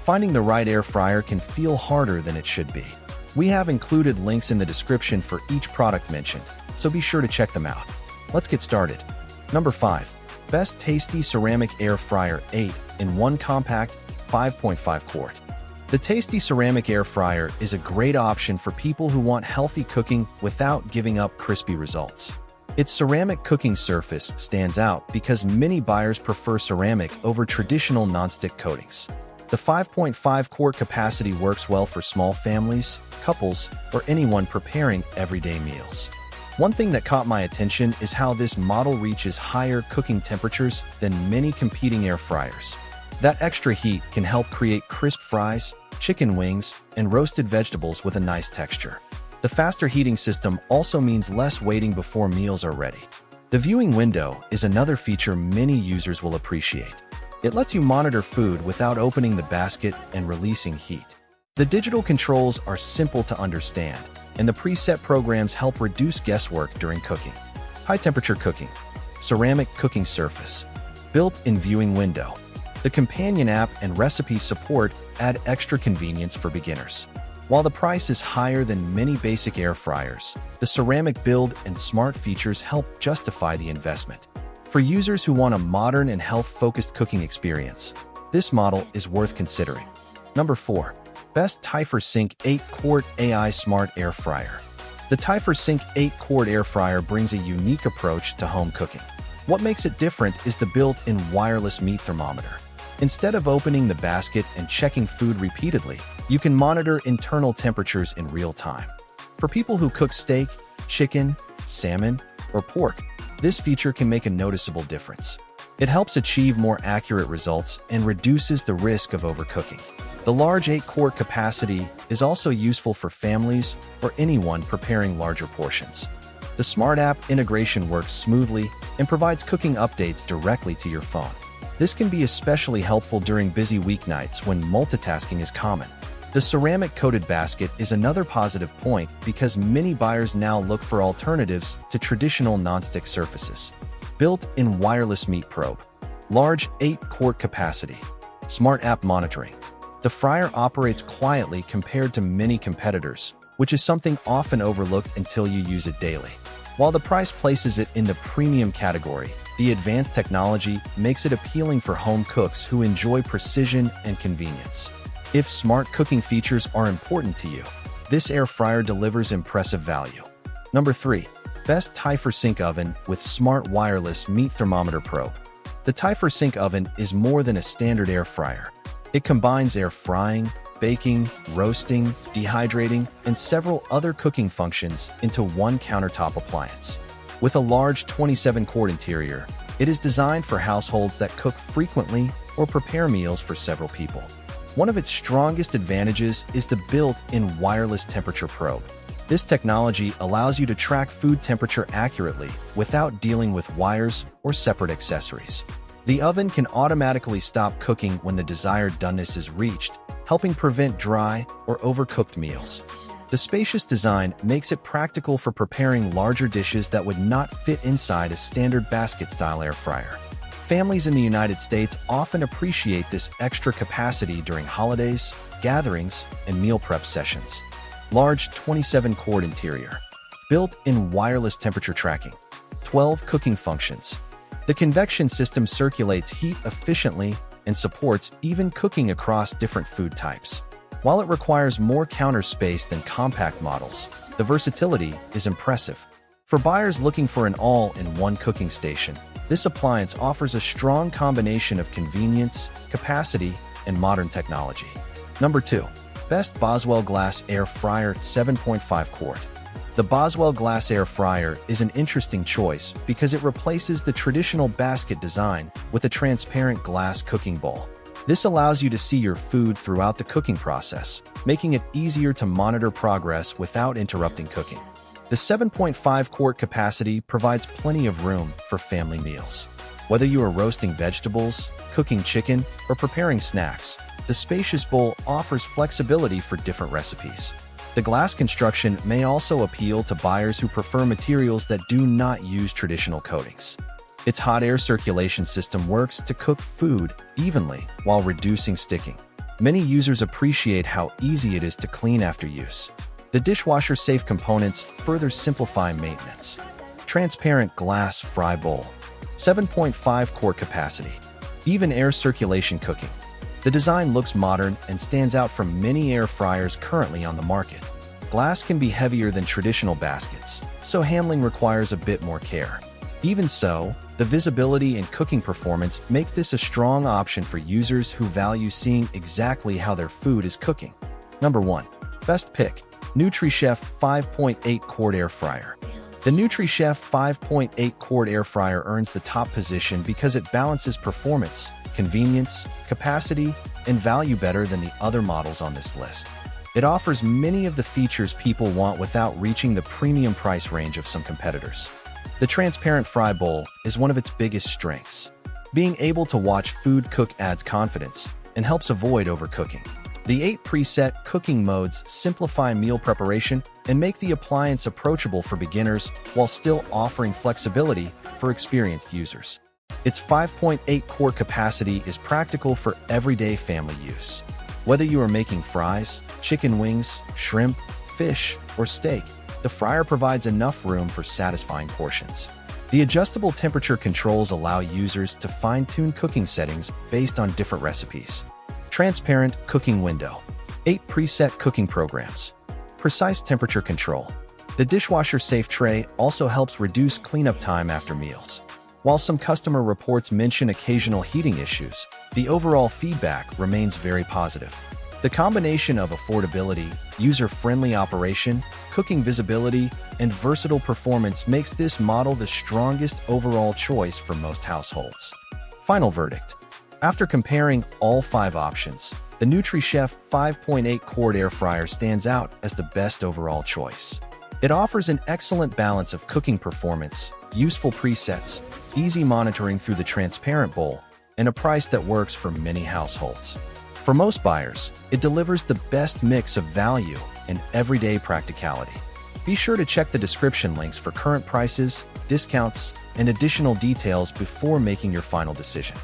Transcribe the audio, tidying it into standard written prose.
Finding the right air fryer can feel harder than it should be. We have included links in the description for each product mentioned, so be sure to check them out. Let's get started. Number 5. Best Tasty Ceramic Air Fryer 8-in-1 Compact 5.5 Quart. The Tasty Ceramic Air Fryer is a great option for people who want healthy cooking without giving up crispy results. Its ceramic cooking surface stands out because many buyers prefer ceramic over traditional nonstick coatings. The 5.5 quart capacity works well for small families, couples, or anyone preparing everyday meals. One thing that caught my attention is how this model reaches higher cooking temperatures than many competing air fryers. That extra heat can help create crisp fries, chicken wings, and roasted vegetables with a nice texture. The faster heating system also means less waiting before meals are ready. The viewing window is another feature many users will appreciate. It lets you monitor food without opening the basket and releasing heat. The digital controls are simple to understand, and the preset programs help reduce guesswork during cooking. High-temperature cooking. Ceramic cooking surface. Built-in viewing window. The companion app and recipe support add extra convenience for beginners. While the price is higher than many basic air fryers, the ceramic build and smart features help justify the investment. For users who want a modern and health-focused cooking experience, this model is worth considering. Number 4. Best TiferSync 8-Quart AI Smart Air Fryer. The TiferSync 8-Quart Air Fryer brings a unique approach to home cooking. What makes it different is the built-in wireless meat thermometer. Instead of opening the basket and checking food repeatedly, you can monitor internal temperatures in real time. For people who cook steak, chicken, salmon, or pork, this feature can make a noticeable difference. It helps achieve more accurate results and reduces the risk of overcooking. The large 8-quart capacity is also useful for families or anyone preparing larger portions. The Smart App integration works smoothly and provides cooking updates directly to your phone. This can be especially helpful during busy weeknights when multitasking is common. The ceramic-coated basket is another positive point because many buyers now look for alternatives to traditional nonstick surfaces. Built-in wireless meat probe. Large 8-quart capacity. Smart app monitoring. The fryer operates quietly compared to many competitors, which is something often overlooked until you use it daily. While the price places it in the premium category, the advanced technology makes it appealing for home cooks who enjoy precision and convenience. If smart cooking features are important to you, this air fryer delivers impressive value. Number 3. Best TiferSync Oven with Smart Wireless Meat Thermometer Probe. The TiferSync oven is more than a standard air fryer. It combines air frying, baking, roasting, dehydrating, and several other cooking functions into one countertop appliance. With a large 27-quart interior, it is designed for households that cook frequently or prepare meals for several people. One of its strongest advantages is the built-in wireless temperature probe. This technology allows you to track food temperature accurately without dealing with wires or separate accessories. The oven can automatically stop cooking when the desired doneness is reached, helping prevent dry or overcooked meals. The spacious design makes it practical for preparing larger dishes that would not fit inside a standard basket-style air fryer. Families in the United States often appreciate this extra capacity during holidays, gatherings, and meal prep sessions. Large 27-quart interior. Built-in wireless temperature tracking. 12 cooking functions. The convection system circulates heat efficiently and supports even cooking across different food types. While it requires more counter space than compact models, the versatility is impressive. For buyers looking for an all-in-one cooking station, this appliance offers a strong combination of convenience, capacity, and modern technology. Number 2. Best Boswell Glass Air Fryer 7.5 Quart. The Boswell Glass Air Fryer is an interesting choice because it replaces the traditional basket design with a transparent glass cooking bowl. This allows you to see your food throughout the cooking process, making it easier to monitor progress without interrupting cooking. The 7.5 quart capacity provides plenty of room for family meals. Whether you are roasting vegetables, cooking chicken, or preparing snacks, the spacious bowl offers flexibility for different recipes. The glass construction may also appeal to buyers who prefer materials that do not use traditional coatings. Its hot air circulation system works to cook food evenly while reducing sticking. Many users appreciate how easy it is to clean after use. The dishwasher-safe components further simplify maintenance. Transparent glass fry bowl. 7.5 quart capacity. Even air circulation cooking. The design looks modern and stands out from many air fryers currently on the market. Glass can be heavier than traditional baskets, so handling requires a bit more care. Even so, the visibility and cooking performance make this a strong option for users who value seeing exactly how their food is cooking. Number 1. Best pick. NutriChef 5.8 Quart Air Fryer. The NutriChef 5.8 Quart Air Fryer earns the top position because it balances performance, convenience, capacity, and value better than the other models on this list. It offers many of the features people want without reaching the premium price range of some competitors. The transparent fry bowl is one of its biggest strengths. Being able to watch food cook adds confidence and helps avoid overcooking. The 8 preset cooking modes simplify meal preparation and make the appliance approachable for beginners while still offering flexibility for experienced users. Its 5.8 quart capacity is practical for everyday family use. Whether you are making fries, chicken wings, shrimp, fish, or steak, the fryer provides enough room for satisfying portions. The adjustable temperature controls allow users to fine-tune cooking settings based on different recipes. Transparent cooking window. 8 preset cooking programs. Precise temperature control. The dishwasher-safe tray also helps reduce cleanup time after meals. While some customer reports mention occasional heating issues, the overall feedback remains very positive. The combination of affordability, user-friendly operation, cooking visibility, and versatile performance makes this model the strongest overall choice for most households. Final verdict. After comparing all 5 options, the NutriChef 5.8 Quart Air Fryer stands out as the best overall choice. It offers an excellent balance of cooking performance, useful presets, easy monitoring through the transparent bowl, and a price that works for many households. For most buyers, it delivers the best mix of value and everyday practicality. Be sure to check the description links for current prices, discounts, and additional details before making your final decision.